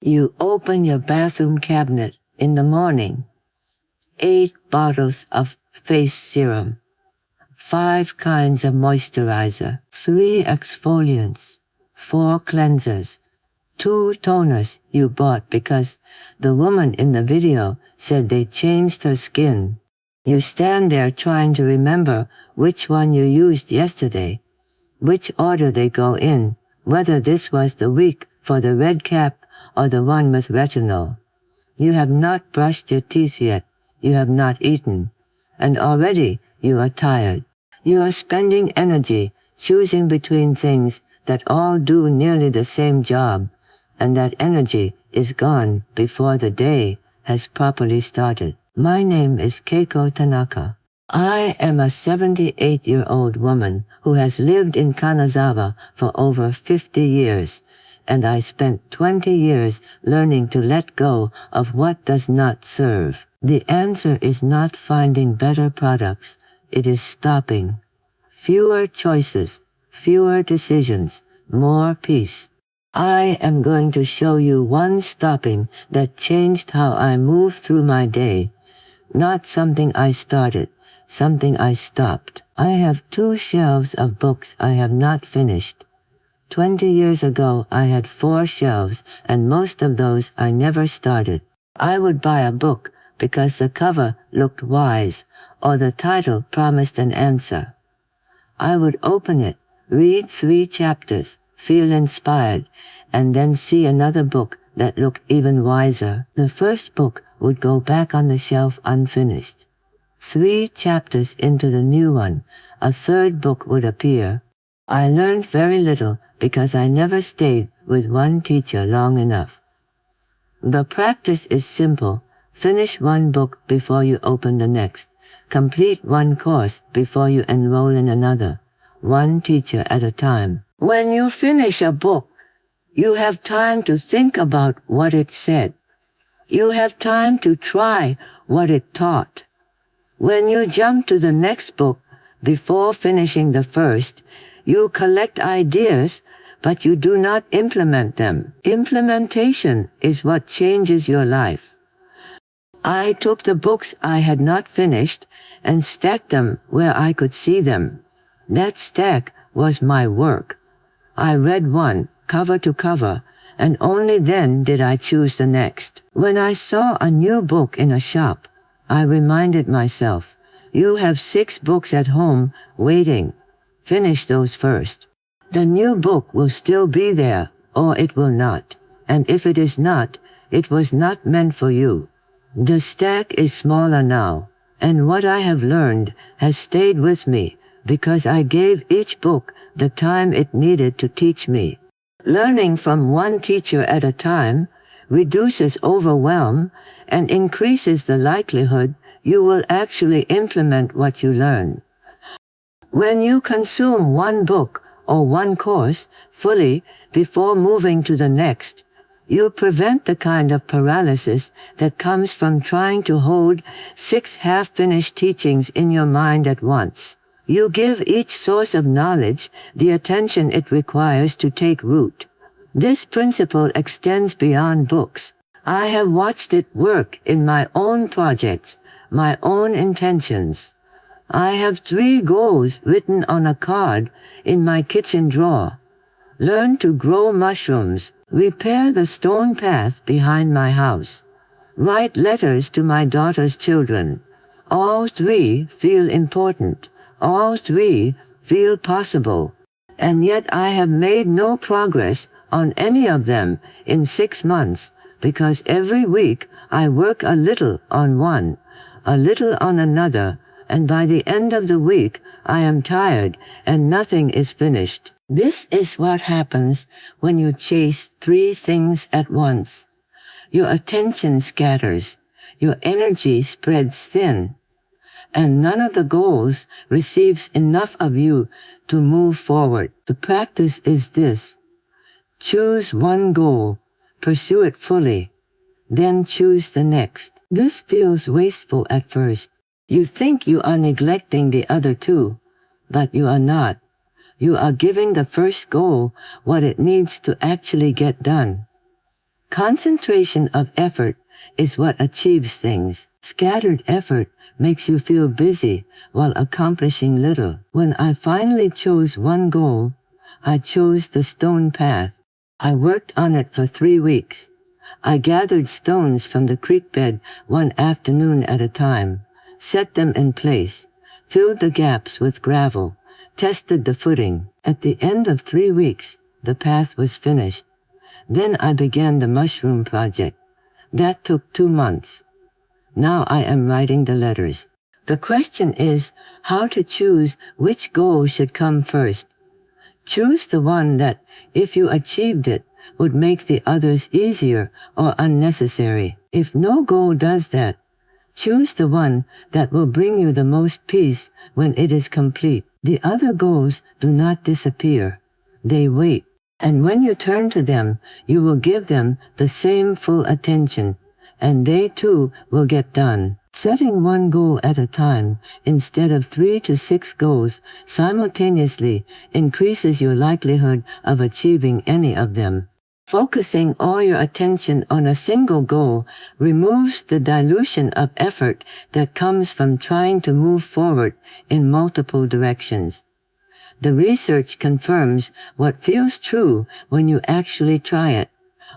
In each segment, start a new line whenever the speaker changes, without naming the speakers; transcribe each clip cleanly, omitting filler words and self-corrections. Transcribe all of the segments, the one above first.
You open your bathroom cabinet in the morning. 8 bottles of face serum. 5 kinds of moisturizer. 3 exfoliants. 4 cleansers. 2 toners you bought because the woman in the video said they changed her skin. You stand there trying to remember which one you used yesterday, which order they go in, whether this was the week for the red cap or the one with retinol. You have not brushed your teeth yet, you have not eaten, and already you are tired. You are spending energy choosing between things that all do nearly the same job, and that energy is gone before the day has properly started. My name is Keiko Tanaka. I am a 78-year-old woman who has lived in Kanazawa for over 50 years, and I spent 20 years learning to let go of what does not serve. The answer is not finding better products, it is stopping. Fewer choices, fewer decisions, more peace. I am going to show you one stopping that changed how I move through my day. Not something I started, something I stopped. I have 2 shelves of books I have not finished. 20 years ago I had 4 shelves, and most of those I never started. I would buy a book because the cover looked wise, or the title promised an answer. I would open it, read 3 chapters, feel inspired, and then see another book that looked even wiser. The first book would go back on the shelf unfinished. 3 chapters into the new one, a third book would appear. I learned very little because I never stayed with one teacher long enough. The practice is simple. Finish one book before you open the next. Complete one course before you enroll in another. One teacher at a time. When you finish a book, you have time to think about what it said. You have time to try what it taught. When you jump to the next book before finishing the first, you collect ideas, but you do not implement them. Implementation is what changes your life. I took the books I had not finished and stacked them where I could see them. That stack was my work. I read one, cover to cover, and only then did I choose the next. When I saw a new book in a shop, I reminded myself, you have 6 books at home waiting. Finish those first. The new book will still be there, or it will not. And if it is not, it was not meant for you. The stack is smaller now, and what I have learned has stayed with me because I gave each book the time it needed to teach me. Learning from one teacher at a time reduces overwhelm and increases the likelihood you will actually implement what you learn. When you consume one book or one course fully before moving to the next, you prevent the kind of paralysis that comes from trying to hold 6 half-finished teachings in your mind at once. You give each source of knowledge the attention it requires to take root. This principle extends beyond books. I have watched it work in my own projects, my own intentions. I have 3 goals written on a card in my kitchen drawer. Learn to grow mushrooms, repair the stone path behind my house, write letters to my daughter's children. All 3 feel important. All 3 feel possible. And yet I have made no progress on any of them in 6 months because every week I work a little on one, a little on another, and by the end of the week I am tired and nothing is finished. This is what happens when you chase 3 things at once. Your attention scatters, your energy spreads thin, and none of the goals receives enough of you to move forward. The practice is this. Choose one goal, pursue it fully, then choose the next. This feels wasteful at first. You think you are neglecting the other 2, but you are not. You are giving the first goal what it needs to actually get done. Concentration of effort is what achieves things. Scattered effort makes you feel busy while accomplishing little. When I finally chose one goal, I chose the stone path. I worked on it for 3 weeks. I gathered stones from the creek bed one afternoon at a time, set them in place, filled the gaps with gravel, tested the footing. At the end of 3 weeks, the path was finished. Then I began the mushroom project. That took 2 months. Now I am writing the letters. The question is how to choose which goal should come first. Choose the one that, if you achieved it, would make the others easier or unnecessary. If no goal does that, choose the one that will bring you the most peace when it is complete. The other goals do not disappear. They wait. And when you turn to them, you will give them the same full attention, and they too will get done. Setting one goal at a time instead of 3 to 6 goals simultaneously increases your likelihood of achieving any of them. Focusing all your attention on a single goal removes the dilution of effort that comes from trying to move forward in multiple directions. The research confirms what feels true when you actually try it.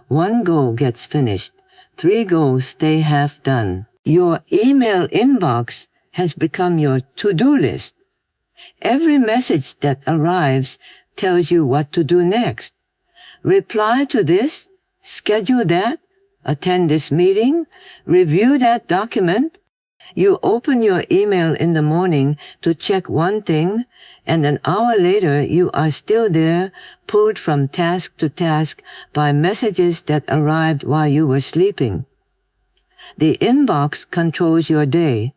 1 goal gets finished. 3 goals stay half done. Your email inbox has become your to-do list. Every message that arrives tells you what to do next. Reply to this, schedule that, attend this meeting, review that document. You open your email in the morning to check one thing, and an hour later you are still there, pulled from task to task by messages that arrived while you were sleeping. The inbox controls your day.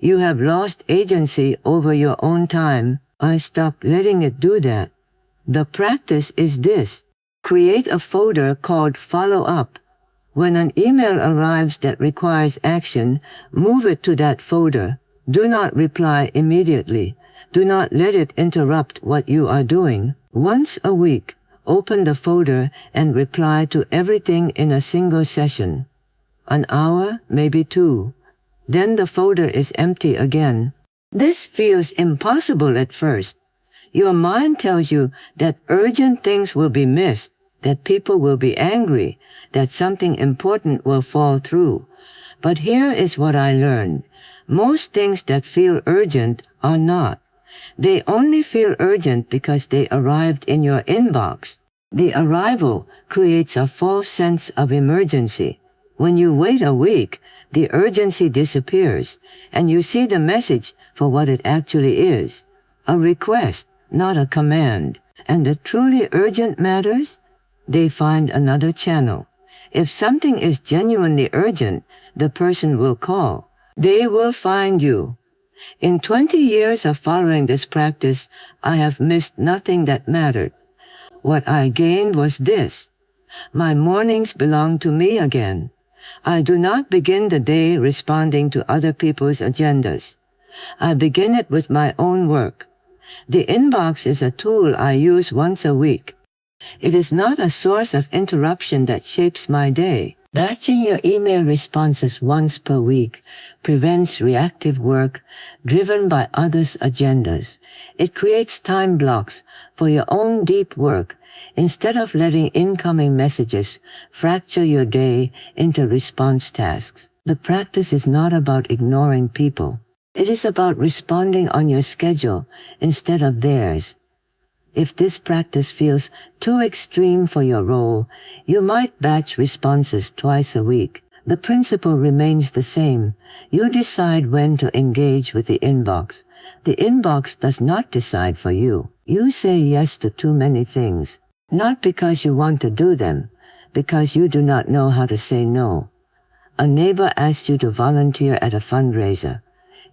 You have lost agency over your own time. I stopped letting it do that. The practice is this. Create a folder called Follow Up. When an email arrives that requires action, move it to that folder. Do not reply immediately. Do not let it interrupt what you are doing. Once a week, open the folder and reply to everything in a single session. An hour, maybe 2. Then the folder is empty again. This feels impossible at first. Your mind tells you that urgent things will be missed, that people will be angry, that something important will fall through. But here is what I learned. Most things that feel urgent are not. They only feel urgent because they arrived in your inbox. The arrival creates a false sense of emergency. When you wait a week, the urgency disappears, and you see the message for what it actually is. A request, not a command. And the truly urgent matters? They find another channel. If something is genuinely urgent, the person will call. They will find you. In 20 years of following this practice, I have missed nothing that mattered. What I gained was this. My mornings belong to me again. I do not begin the day responding to other people's agendas. I begin it with my own work. The inbox is a tool I use once a week. It is not a source of interruption that shapes my day. Batching your email responses once per week prevents reactive work driven by others' agendas. It creates time blocks for your own deep work instead of letting incoming messages fracture your day into response tasks. The practice is not about ignoring people. It is about responding on your schedule instead of theirs. If this practice feels too extreme for your role, you might batch responses twice a week. The principle remains the same. You decide when to engage with the inbox. The inbox does not decide for you. You say yes to too many things, not because you want to do them, because you do not know how to say no. A neighbor asks you to volunteer at a fundraiser.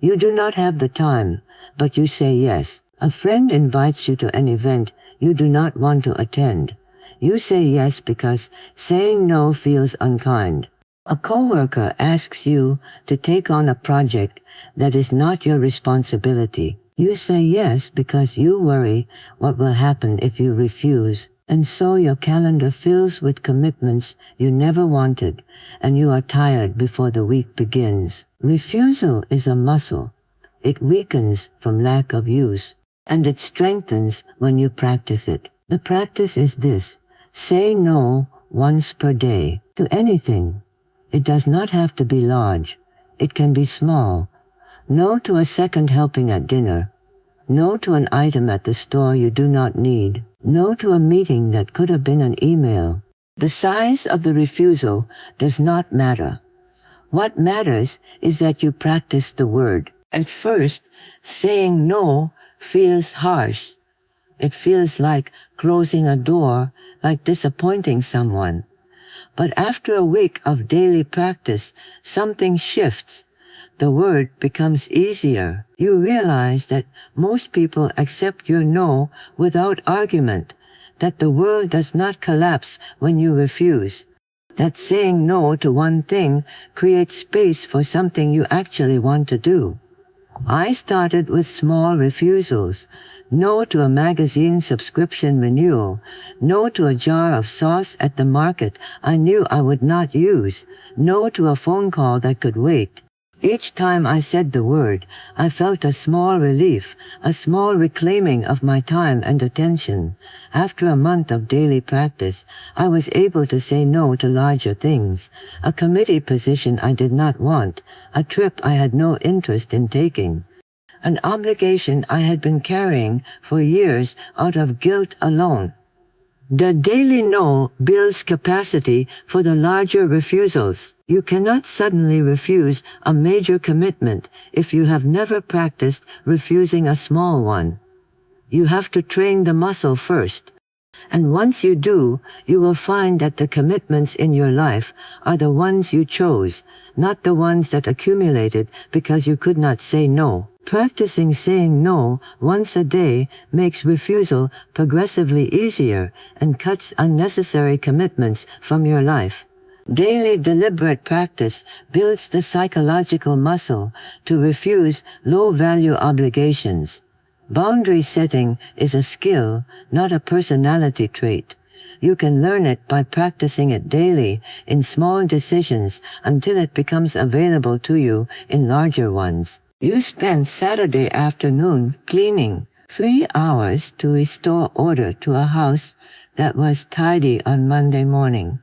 You do not have the time, but you say yes. A friend invites you to an event you do not want to attend. You say yes because saying no feels unkind. A coworker asks you to take on a project that is not your responsibility. You say yes because you worry what will happen if you refuse. And so your calendar fills with commitments you never wanted, and you are tired before the week begins. Refusal is a muscle. It weakens from lack of use, and it strengthens when you practice it. The practice is this: say no once per day to anything. It does not have to be large. It can be small. No to a second helping at dinner. No to an item at the store you do not need. No to a meeting that could have been an email. The size of the refusal does not matter. What matters is that you practice the word. At first, saying no feels harsh. It feels like closing a door, like disappointing someone. But after a week of daily practice, something shifts. The word becomes easier. You realize that most people accept your no without argument, that the world does not collapse when you refuse, that saying no to one thing creates space for something you actually want to do. I started with small refusals. No to a magazine subscription renewal. No to a jar of sauce at the market I knew I would not use. No to a phone call that could wait. Each time I said the word, I felt a small relief, a small reclaiming of my time and attention. After a month of daily practice, I was able to say no to larger things. A committee position I did not want, a trip I had no interest in taking, an obligation I had been carrying for years out of guilt alone. The daily no builds capacity for the larger refusals. You cannot suddenly refuse a major commitment if you have never practiced refusing a small one. You have to train the muscle first. And once you do, you will find that the commitments in your life are the ones you chose, not the ones that accumulated because you could not say no. Practicing saying no once a day makes refusal progressively easier and cuts unnecessary commitments from your life. Daily deliberate practice builds the psychological muscle to refuse low-value obligations. Boundary setting is a skill, not a personality trait. You can learn it by practicing it daily in small decisions until it becomes available to you in larger ones. You spend Saturday afternoon cleaning, 3 hours to restore order to a house that was tidy on Monday morning.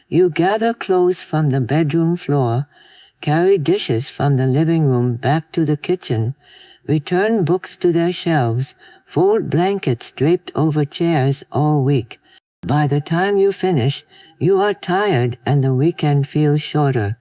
You gather clothes from the bedroom floor, carry dishes from the living room back to the kitchen, return books to their shelves, fold blankets draped over chairs all week. By the time you finish, you are tired and the weekend feels shorter,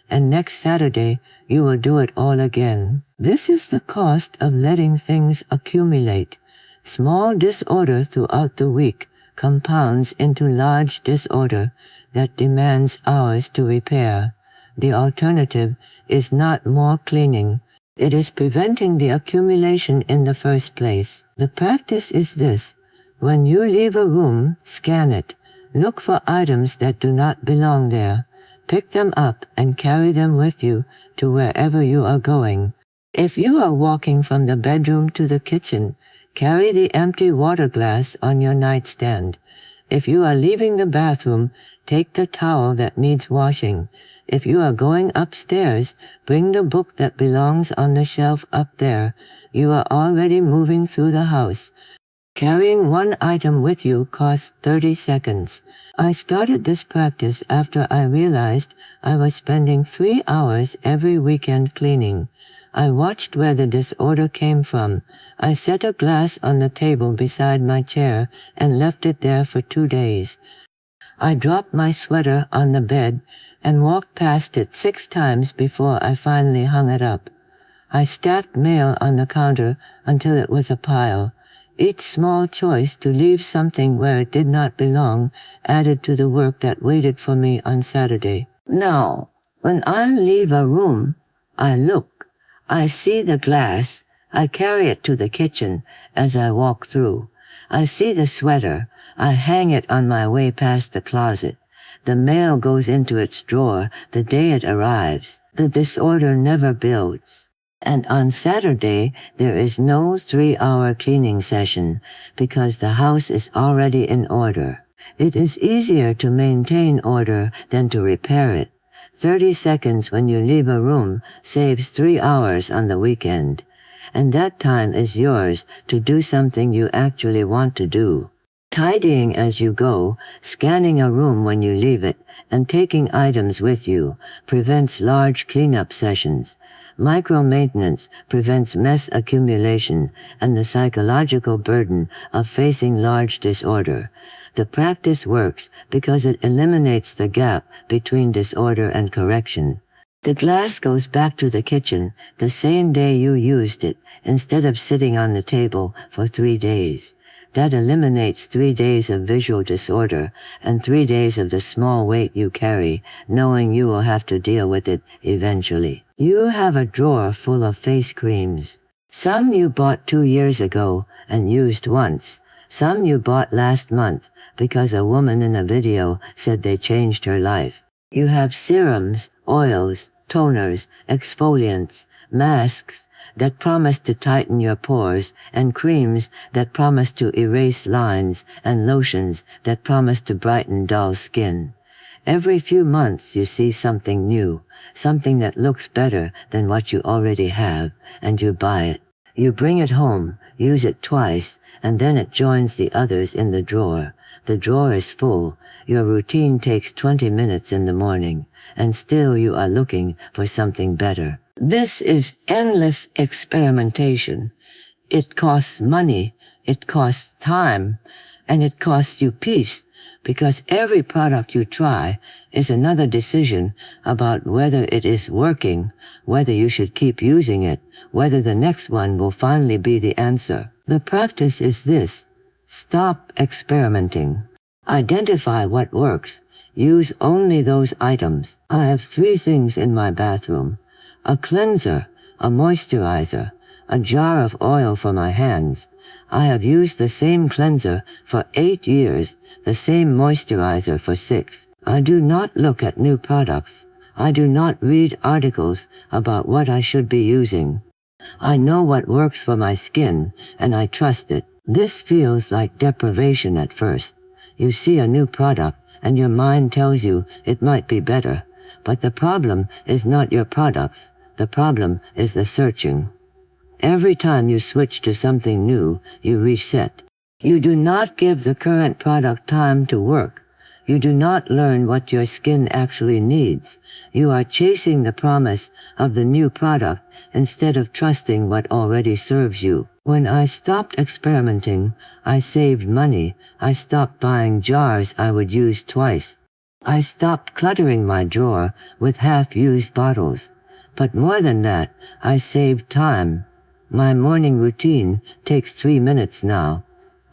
and next Saturday you will do it all again. This is the cost of letting things accumulate. Small disorder throughout the week compounds into large disorder that demands hours to repair. The alternative is not more cleaning. It is preventing the accumulation in the first place. The practice is this: when you leave a room, scan it. Look for items that do not belong there. Pick them up and carry them with you to wherever you are going. If you are walking from the bedroom to the kitchen, carry the empty water glass on your nightstand. If you are leaving the bathroom, take the towel that needs washing. If you are going upstairs, bring the book that belongs on the shelf up there. You are already moving through the house. Carrying one item with you costs 30 seconds. I started this practice after I realized I was spending 3 hours every weekend cleaning. I watched where the disorder came from. I set a glass on the table beside my chair and left it there for 2 days. I dropped my sweater on the bed and walked past it 6 times before I finally hung it up. I stacked mail on the counter until it was a pile. Each small choice to leave something where it did not belong added to the work that waited for me on Saturday. Now, when I leave a room, I look. I see the glass. I carry it to the kitchen as I walk through. I see the sweater. I hang it on my way past the closet. The mail goes into its drawer the day it arrives. The disorder never builds. And on Saturday, there is no 3-hour cleaning session because the house is already in order. It is easier to maintain order than to repair it. 30 seconds when you leave a room saves 3 hours on the weekend. And that time is yours to do something you actually want to do. Tidying as you go, scanning a room when you leave it, and taking items with you prevents large cleanup sessions. Micro-maintenance prevents mess accumulation and the psychological burden of facing large disorder. The practice works because it eliminates the gap between disorder and correction. The glass goes back to the kitchen the same day you used it instead of sitting on the table for 3 days. That eliminates 3 days of visual disorder and 3 days of the small weight you carry, knowing you will have to deal with it eventually. You have a drawer full of face creams. Some you bought 2 years ago and used once. Some you bought last month because a woman in a video said they changed her life. You have serums, oils, toners, exfoliants, masks that promise to tighten your pores, and creams that promise to erase lines, and lotions that promise to brighten dull skin. Every few months you see something new, something that looks better than what you already have, and you buy it. You bring it home, use it twice, and then it joins the others in the drawer. The drawer is full. Your routine takes 20 minutes in the morning, and still you are looking for something better. This is endless experimentation. It costs money, it costs time, and it costs you peace, because every product you try is another decision about whether it is working, whether you should keep using it, whether the next one will finally be the answer. The practice is this: stop experimenting. Identify what works. Use only those items. I have 3 things in my bathroom: a cleanser, a moisturizer, a jar of oil for my hands. I have used the same cleanser for 8 years, the same moisturizer for 6. I do not look at new products. I do not read articles about what I should be using. I know what works for my skin, and I trust it. This feels like deprivation at first. You see a new product, and your mind tells you it might be better. But the problem is not your products. The problem is the searching. Every time you switch to something new, you reset. You do not give the current product time to work. You do not learn what your skin actually needs. You are chasing the promise of the new product instead of trusting what already serves you. When I stopped experimenting, I saved money. I stopped buying jars I would use twice. I stopped cluttering my drawer with half-used bottles. But more than that, I saved time. My morning routine takes 3 minutes now.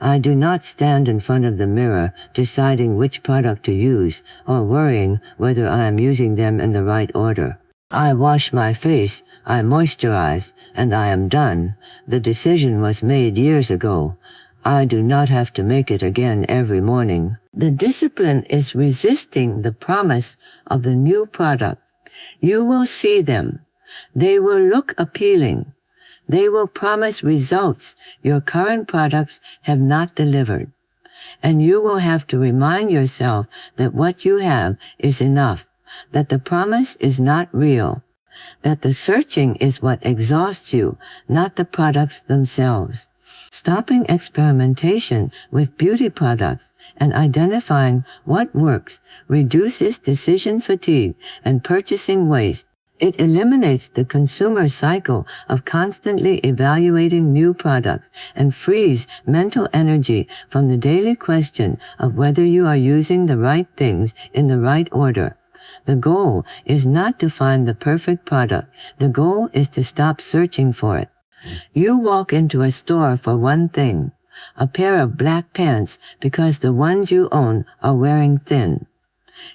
I do not stand in front of the mirror deciding which product to use or worrying whether I am using them in the right order. I wash my face, I moisturize, and I am done. The decision was made years ago. I do not have to make it again every morning. The discipline is resisting the promise of the new product. You will see them. They will look appealing. They will promise results your current products have not delivered. And you will have to remind yourself that what you have is enough, that the promise is not real, that the searching is what exhausts you, not the products themselves. Stopping experimentation with beauty products and identifying what works reduces decision fatigue and purchasing waste. It eliminates the consumer cycle of constantly evaluating new products and frees mental energy from the daily question of whether you are using the right things in the right order. The goal is not to find the perfect product. The goal is to stop searching for it. You walk into a store for one thing, a pair of black pants because the ones you own are wearing thin.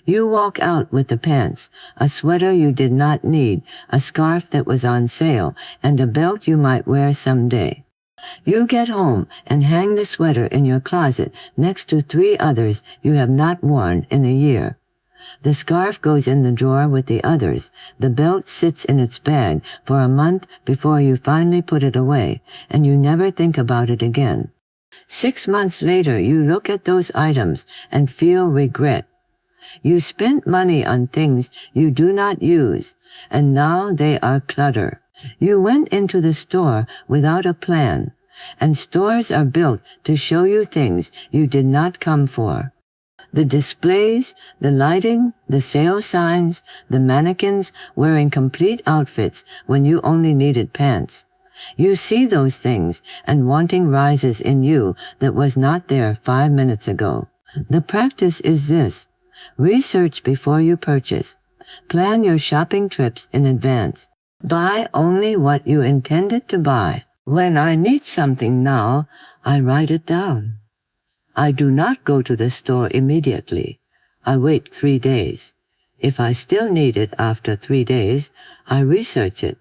You walk out with the pants, a sweater you did not need, a scarf that was on sale, and a belt you might wear someday. You get home and hang the sweater in your closet next to 3 others you have not worn in a year. The scarf goes in the drawer with the others. The belt sits in its bag for a month before you finally put it away, and you never think about it again. 6 months later, you look at those items and feel regret. You spent money on things you do not use, and now they are clutter. You went into the store without a plan, and stores are built to show you things you did not come for. The displays, the lighting, the sale signs, the mannequins wearing complete outfits when you only needed pants. You see those things, and wanting rises in you that was not there 5 minutes ago. The practice is this. Research before you purchase. Plan your shopping trips in advance. Buy only what you intended to buy. When I need something now, I write it down. I do not go to the store immediately. I wait 3 days. If I still need it after 3 days, I research it.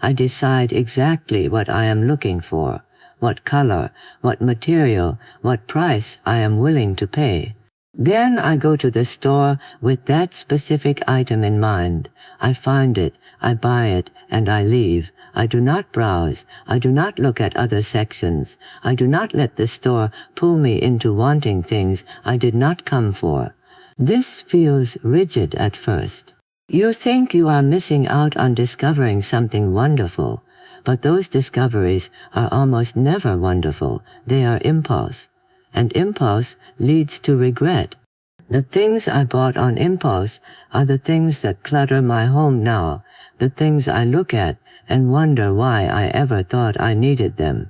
I decide exactly what I am looking for, what color, what material, what price I am willing to pay. Then I go to the store with that specific item in mind. I find it, I buy it, and I leave. I do not browse. I do not look at other sections. I do not let the store pull me into wanting things I did not come for. This feels rigid at first. You think you are missing out on discovering something wonderful, but those discoveries are almost never wonderful. They are impulse, and impulse leads to regret. The things I bought on impulse are the things that clutter my home now, the things I look at and wonder why I ever thought I needed them.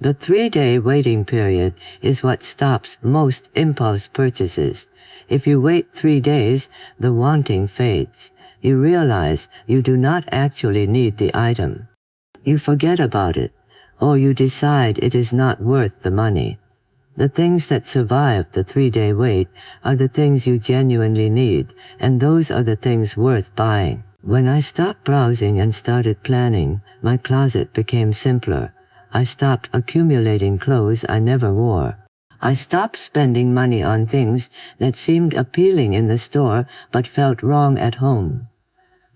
The 3-day waiting period is what stops most impulse purchases. If you wait 3 days, the wanting fades. You realize you do not actually need the item. You forget about it, or you decide it is not worth the money. The things that survive the 3-day wait are the things you genuinely need, and those are the things worth buying. When I stopped browsing and started planning, my closet became simpler. I stopped accumulating clothes I never wore. I stopped spending money on things that seemed appealing in the store but felt wrong at home.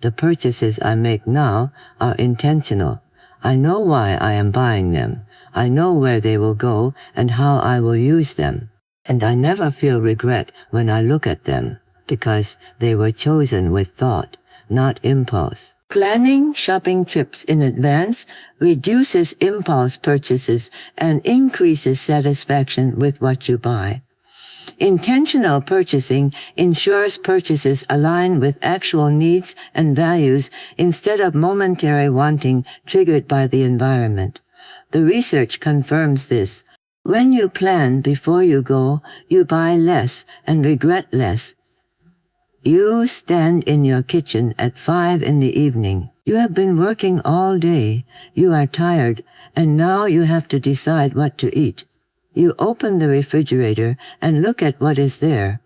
The purchases I make now are intentional. I know why I am buying them. I know where they will go and how I will use them. And I never feel regret when I look at them, because they were chosen with thought, not impulse. Planning shopping trips in advance reduces impulse purchases and increases satisfaction with what you buy. Intentional purchasing ensures purchases align with actual needs and values instead of momentary wanting triggered by the environment. The research confirms this. When you plan before you go, you buy less and regret less. You stand in your kitchen at 5 in the evening. You have been working all day. You are tired, and now you have to decide what to eat. You open the refrigerator and look at what is there.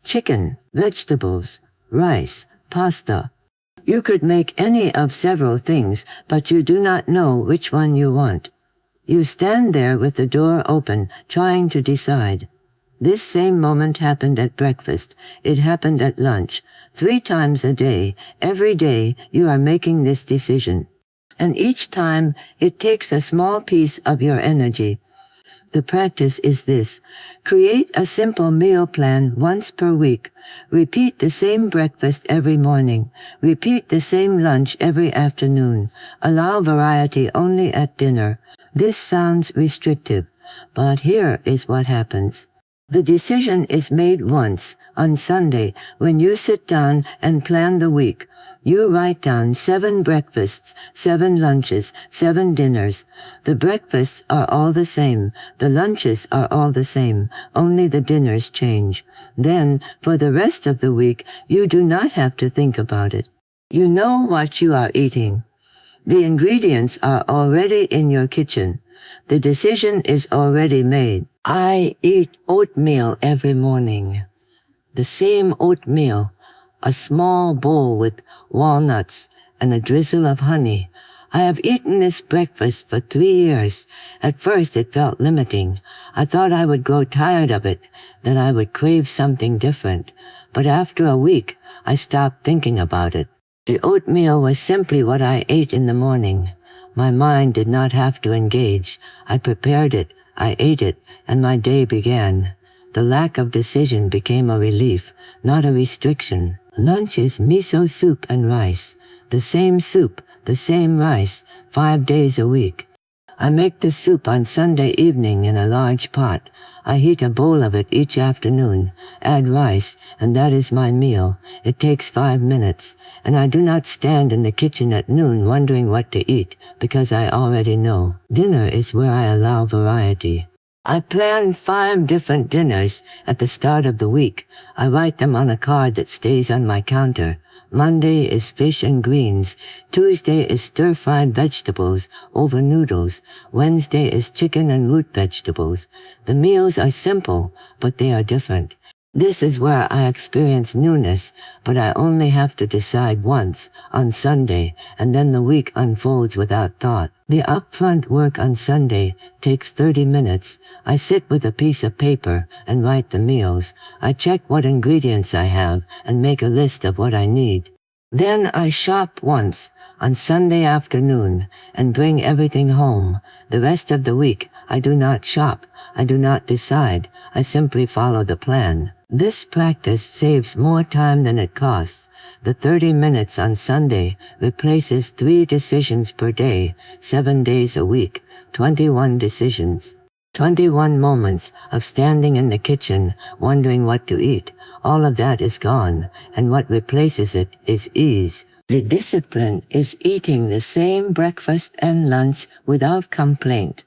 Chicken, vegetables, rice, pasta. You could make any of several things, but you do not know which one you want. You stand there with the door open, trying to decide. This same moment happened at breakfast. It happened at lunch. 3 times a day, every day, you are making this decision. And each time, it takes a small piece of your energy. The practice is this. Create a simple meal plan once per week. Repeat the same breakfast every morning. Repeat the same lunch every afternoon. Allow variety only at dinner. This sounds restrictive, but here is what happens. The decision is made once, on Sunday, when you sit down and plan the week. You write down 7 breakfasts, 7 lunches, 7 dinners. The breakfasts are all the same. The lunches are all the same. Only the dinners change. Then, for the rest of the week, you do not have to think about it. You know what you are eating. The ingredients are already in your kitchen. The decision is already made. I eat oatmeal every morning. The same oatmeal, a small bowl with walnuts and a drizzle of honey. I have eaten this breakfast for 3 years. At first it felt limiting. I thought I would grow tired of it, that I would crave something different. But after a week, I stopped thinking about it. The oatmeal was simply what I ate in the morning. My mind did not have to engage. I prepared it, I ate it, and my day began. The lack of decision became a relief, not a restriction. Lunch is miso soup and rice. The same soup, the same rice, 5 days a week. I make the soup on Sunday evening in a large pot. I heat a bowl of it each afternoon, add rice, and that is my meal. It takes 5 minutes, and I do not stand in the kitchen at noon wondering what to eat, because I already know. Dinner is where I allow variety. I plan 5 different dinners at the start of the week. I write them on a card that stays on my counter. Monday is fish and greens. Tuesday is stir-fried vegetables over noodles. Wednesday is chicken and root vegetables. The meals are simple, but they are different. This is where I experience newness, but I only have to decide once, on Sunday, and then the week unfolds without thought. The upfront work on Sunday takes 30 minutes. I sit with a piece of paper and write the meals. I check what ingredients I have and make a list of what I need. Then I shop once, on Sunday afternoon, and bring everything home. The rest of the week, I do not shop. I do not decide. I simply follow the plan. This practice saves more time than it costs. The 30 minutes on Sunday replaces 3 decisions per day, 7 days a week, 21 decisions. 21 moments of standing in the kitchen, wondering what to eat. All of that is gone, and what replaces it is ease. The discipline is eating the same breakfast and lunch without complaint.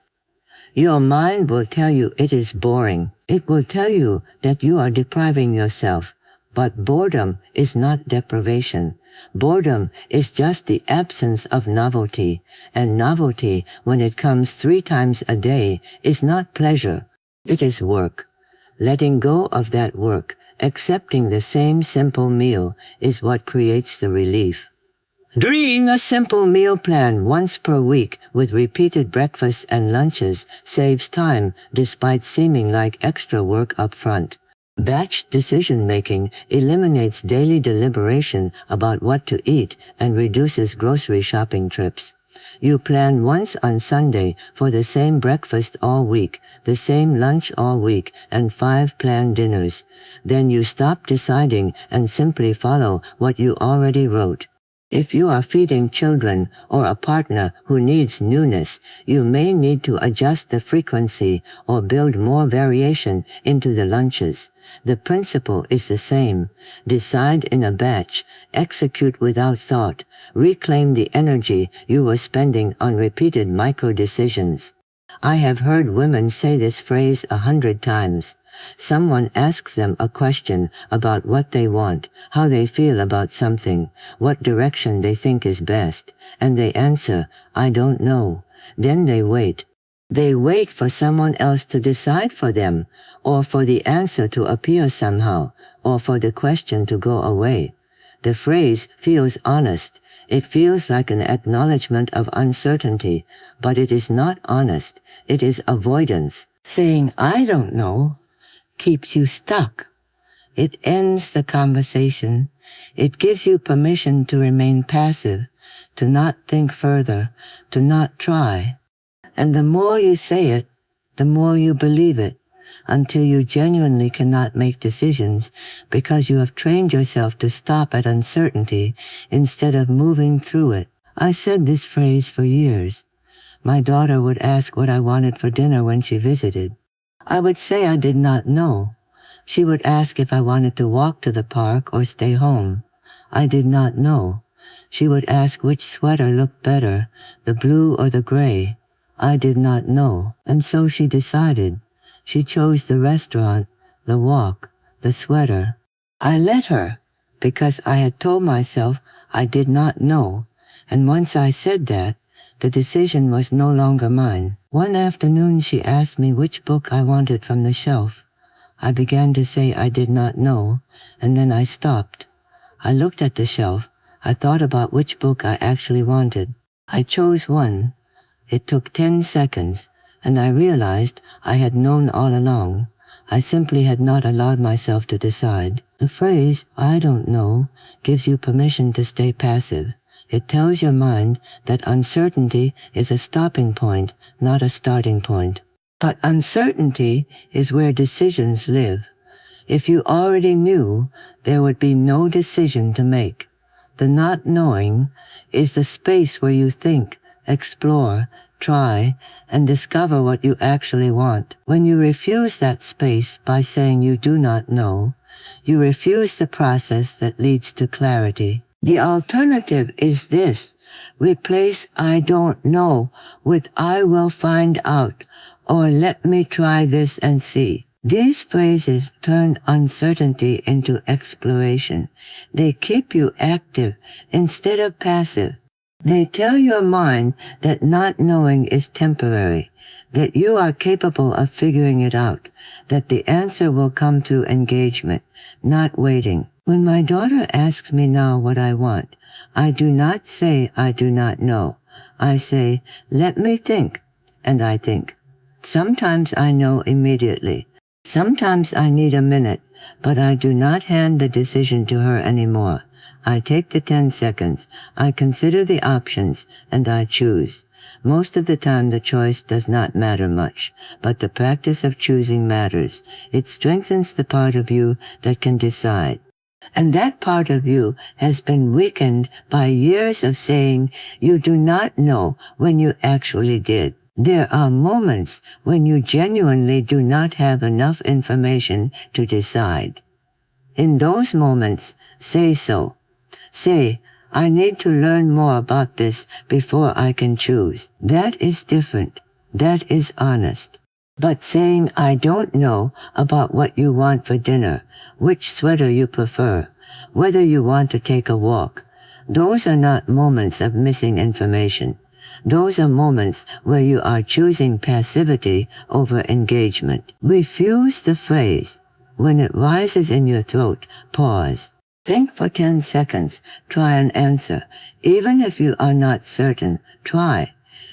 Your mind will tell you it is boring. It will tell you that you are depriving yourself. But boredom is not deprivation. Boredom is just the absence of novelty. And novelty, when it comes 3 times a day, is not pleasure. It is work. Letting go of that work, accepting the same simple meal, is what creates the relief. Doing a simple meal plan once per week with repeated breakfasts and lunches saves time despite seeming like extra work up front. Batch decision-making eliminates daily deliberation about what to eat and reduces grocery shopping trips. You plan once on Sunday for the same breakfast all week, the same lunch all week, and 5 planned dinners. Then you stop deciding and simply follow what you already wrote. If you are feeding children or a partner who needs newness, you may need to adjust the frequency or build more variation into the lunches. The principle is the same. Decide in a batch, execute without thought, reclaim the energy you were spending on repeated micro-decisions. I have heard women say this phrase 100 times. Someone asks them a question about what they want, how they feel about something, what direction they think is best, and they answer, "I don't know." Then they wait. They wait for someone else to decide for them, or for the answer to appear somehow, or for the question to go away. The phrase feels honest. It feels like an acknowledgement of uncertainty, but it is not honest. It is avoidance. Saying, "I don't know," keeps you stuck. It ends the conversation. It gives you permission to remain passive, to not think further, to not try. And the more you say it, the more you believe it, until you genuinely cannot make decisions because you have trained yourself to stop at uncertainty instead of moving through it. I said this phrase for years. My daughter would ask what I wanted for dinner when she visited. I would say I did not know. She would ask if I wanted to walk to the park or stay home. I did not know. She would ask which sweater looked better, the blue or the gray. I did not know, and so she decided. She chose the restaurant, the walk, the sweater. I let her, because I had told myself I did not know, and once I said that, the decision was no longer mine. One afternoon she asked me which book I wanted from the shelf. I began to say I did not know, and then I stopped. I looked at the shelf. I thought about which book I actually wanted. I chose one. It took 10 seconds, and I realized I had known all along. I simply had not allowed myself to decide. The phrase, "I don't know," gives you permission to stay passive. It tells your mind that uncertainty is a stopping point, not a starting point. But uncertainty is where decisions live. If you already knew, there would be no decision to make. The not knowing is the space where you think, explore, try, and discover what you actually want. When you refuse that space by saying you do not know, you refuse the process that leads to clarity. The alternative is this: replace "I don't know" with "I will find out," or "let me try this and see." These phrases turn uncertainty into exploration. They keep you active instead of passive. They tell your mind that not knowing is temporary, that you are capable of figuring it out, that the answer will come through engagement, not waiting. When my daughter asks me now what I want, I do not say I do not know. I say, "Let me think," and I think. Sometimes I know immediately. Sometimes I need a minute, but I do not hand the decision to her anymore. I take the 10 seconds, I consider the options, and I choose. Most of the time the choice does not matter much, but the practice of choosing matters. It strengthens the part of you that can decide. And that part of you has been weakened by years of saying you do not know when you actually did. There are moments when you genuinely do not have enough information to decide. In those moments, say so. Say, "I need to learn more about this before I can choose." That is different. That is honest. But saying "I don't know" about what you want for dinner, which sweater you prefer, whether you want to take a walk, those are not moments of missing information. Those are moments where you are choosing passivity over engagement. Refuse the phrase. When it rises in your throat, pause. Think for 10 seconds. Try an answer. Even if you are not certain, try.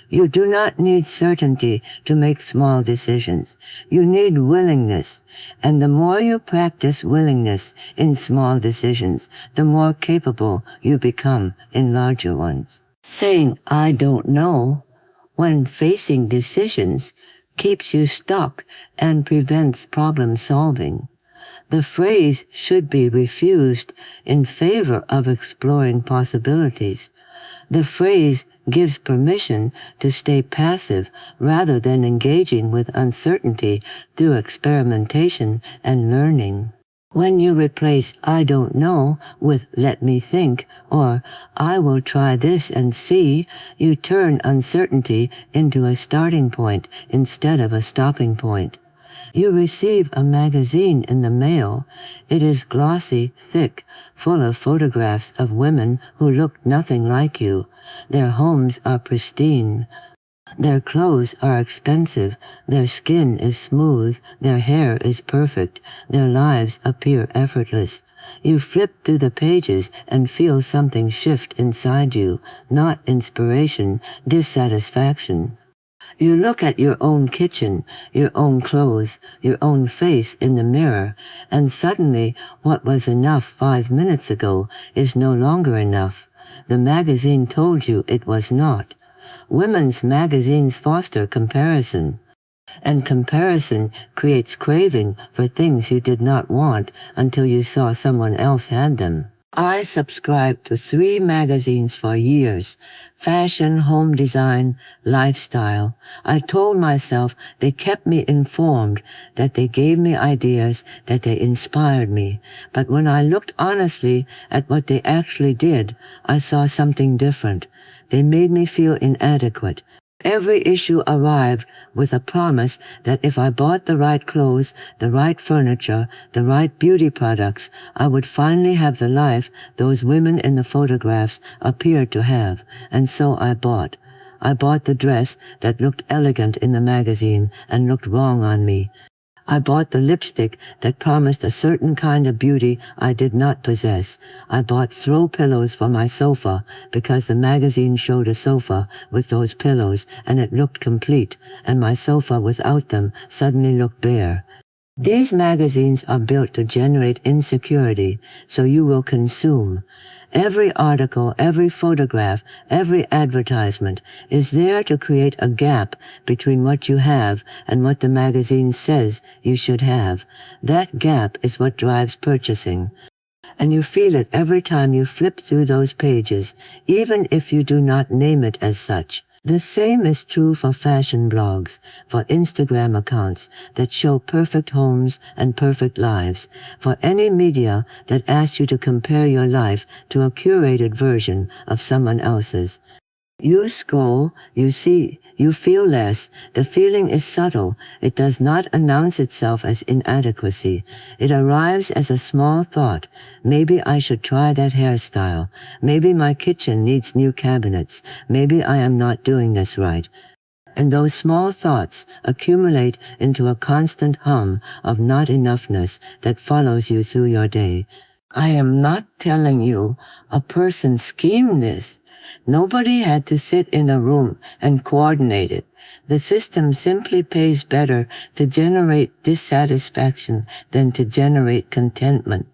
You do not need certainty to make small decisions. You need willingness. And the more you practice willingness in small decisions, the more capable you become in larger ones. Saying "I don't know" when facing decisions keeps you stuck and prevents problem solving. The phrase should be refused in favor of exploring possibilities. The phrase gives permission to stay passive rather than engaging with uncertainty through experimentation and learning. When you replace "I don't know" with "let me think" or "I will try this and see," you turn uncertainty into a starting point instead of a stopping point. You receive a magazine in the mail. It is glossy, thick, full of photographs of women who look nothing like you. Their homes are pristine. Their clothes are expensive, their skin is smooth, their hair is perfect, their lives appear effortless. You flip through the pages and feel something shift inside you, not inspiration, dissatisfaction. You look at your own kitchen, your own clothes, your own face in the mirror, and suddenly what was enough 5 minutes ago is no longer enough. The magazine told you it was not. Women's magazines foster comparison, and comparison creates craving for things you did not want until you saw someone else had them. I subscribed to 3 magazines for years: fashion, home design, lifestyle. I told myself they kept me informed, that they gave me ideas, that they inspired me. But when I looked honestly at what they actually did, I saw something different. They made me feel inadequate. Every issue arrived with a promise that if I bought the right clothes, the right furniture, the right beauty products, I would finally have the life those women in the photographs appeared to have. And so I bought. I bought the dress that looked elegant in the magazine and looked wrong on me. I bought the lipstick that promised a certain kind of beauty I did not possess. I bought throw pillows for my sofa because the magazine showed a sofa with those pillows and it looked complete, and my sofa without them suddenly looked bare. These magazines are built to generate insecurity, so you will consume. Every article, every photograph, every advertisement is there to create a gap between what you have and what the magazine says you should have. That gap is what drives purchasing. And you feel it every time you flip through those pages, even if you do not name it as such. The same is true for fashion blogs, for Instagram accounts that show perfect homes and perfect lives, for any media that asks you to compare your life to a curated version of someone else's. You scroll, you see, you feel less. The feeling is subtle. It does not announce itself as inadequacy. It arrives as a small thought. Maybe I should try that hairstyle. Maybe my kitchen needs new cabinets. Maybe I am not doing this right. And those small thoughts accumulate into a constant hum of not enoughness that follows you through your day. I am not telling you a person schemed this. Nobody had to sit in a room and coordinate it. The system simply pays better to generate dissatisfaction than to generate contentment.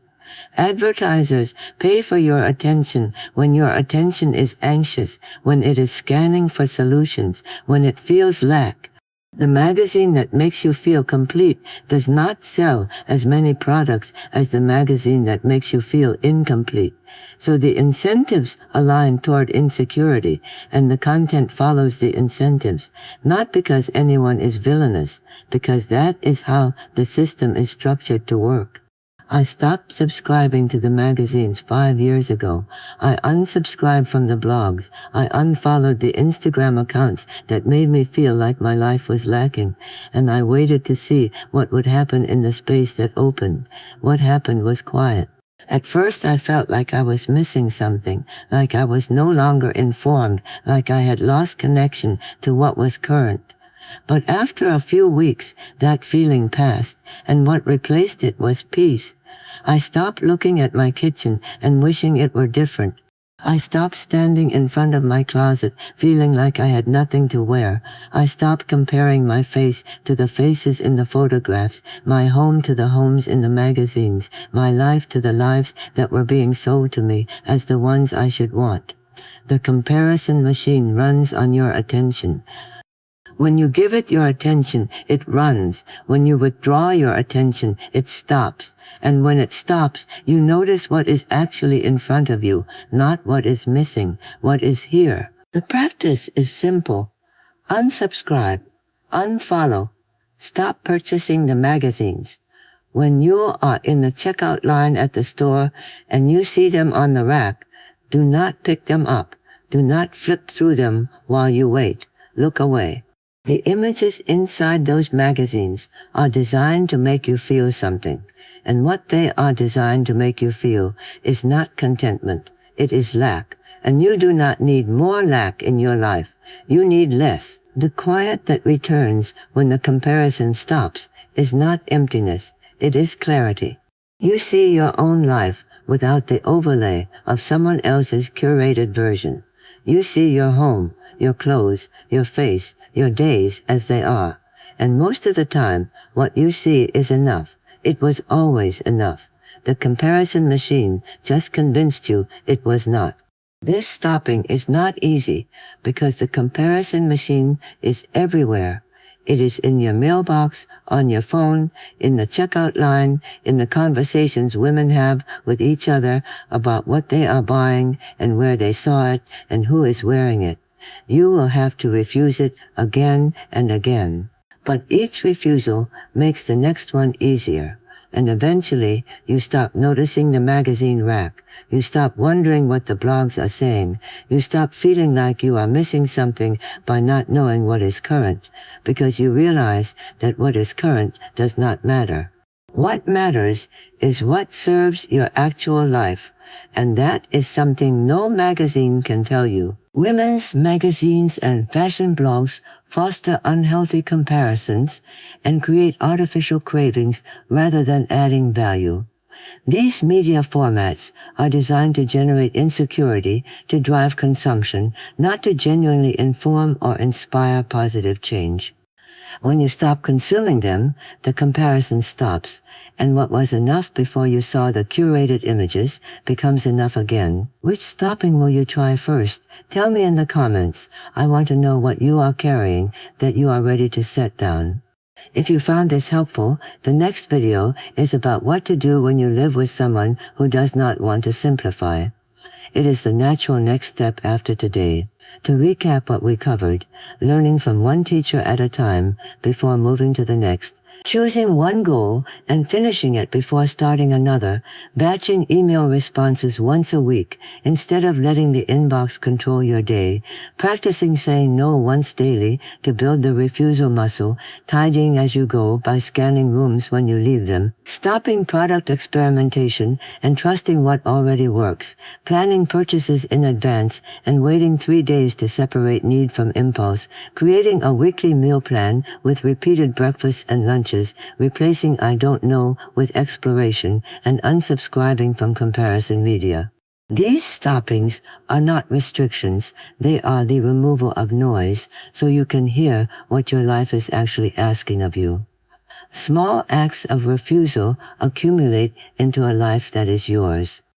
Advertisers pay for your attention when your attention is anxious, when it is scanning for solutions, when it feels lack. The magazine that makes you feel complete does not sell as many products as the magazine that makes you feel incomplete. So the incentives align toward insecurity, and the content follows the incentives, not because anyone is villainous, because that is how the system is structured to work. I stopped subscribing to the magazines 5 years ago. I unsubscribed from the blogs. I unfollowed the Instagram accounts that made me feel like my life was lacking. And I waited to see what would happen in the space that opened. What happened was quiet. At first I felt like I was missing something, like I was no longer informed, like I had lost connection to what was current. But after a few weeks, that feeling passed, and what replaced it was peace. I stopped looking at my kitchen and wishing it were different. I stopped standing in front of my closet feeling like I had nothing to wear. I stopped comparing my face to the faces in the photographs, my home to the homes in the magazines, my life to the lives that were being sold to me as the ones I should want. The comparison machine runs on your attention. When you give it your attention, it runs. When you withdraw your attention, it stops. And when it stops, you notice what is actually in front of you, not what is missing, what is here. The practice is simple. Unsubscribe, unfollow, stop purchasing the magazines. When you are in the checkout line at the store and you see them on the rack, do not pick them up. Do not flip through them while you wait. Look away. The images inside those magazines are designed to make you feel something, and what they are designed to make you feel is not contentment, it is lack, and you do not need more lack in your life, you need less. The quiet that returns when the comparison stops is not emptiness, it is clarity. You see your own life without the overlay of someone else's curated version. You see your home, your clothes, your face, your days as they are. And most of the time, what you see is enough. It was always enough. The comparison machine just convinced you it was not. This stopping is not easy because the comparison machine is everywhere. It is in your mailbox, on your phone, in the checkout line, in the conversations women have with each other about what they are buying and where they saw it and who is wearing it. You will have to refuse it again and again. But each refusal makes the next one easier. And eventually, you stop noticing the magazine rack. You stop wondering what the blogs are saying. You stop feeling like you are missing something by not knowing what is current, because you realize that what is current does not matter. What matters is what serves your actual life, and that is something no magazine can tell you. Women's magazines and fashion blogs foster unhealthy comparisons and create artificial cravings rather than adding value. These media formats are designed to generate insecurity, to drive consumption, not to genuinely inform or inspire positive change. When you stop consuming them, the comparison stops, and what was enough before you saw the curated images becomes enough again. Which stopping will you try first? Tell me in the comments. I want to know what you are carrying that you are ready to set down. If you found this helpful, the next video is about what to do when you live with someone who does not want to simplify. It is the natural next step after today. To recap what we covered, learning from one teacher at a time before moving to the next, choosing one goal and finishing it before starting another, batching email responses once a week instead of letting the inbox control your day, practicing saying no once daily to build the refusal muscle, tidying as you go by scanning rooms when you leave them, stopping product experimentation and trusting what already works, planning purchases in advance and waiting 3 days to separate need from impulse, creating a weekly meal plan with repeated breakfasts and lunches, replacing I don't know with exploration, and unsubscribing from comparison media. These stoppings are not restrictions, they are the removal of noise so you can hear what your life is actually asking of you. Small acts of refusal accumulate into a life that is yours.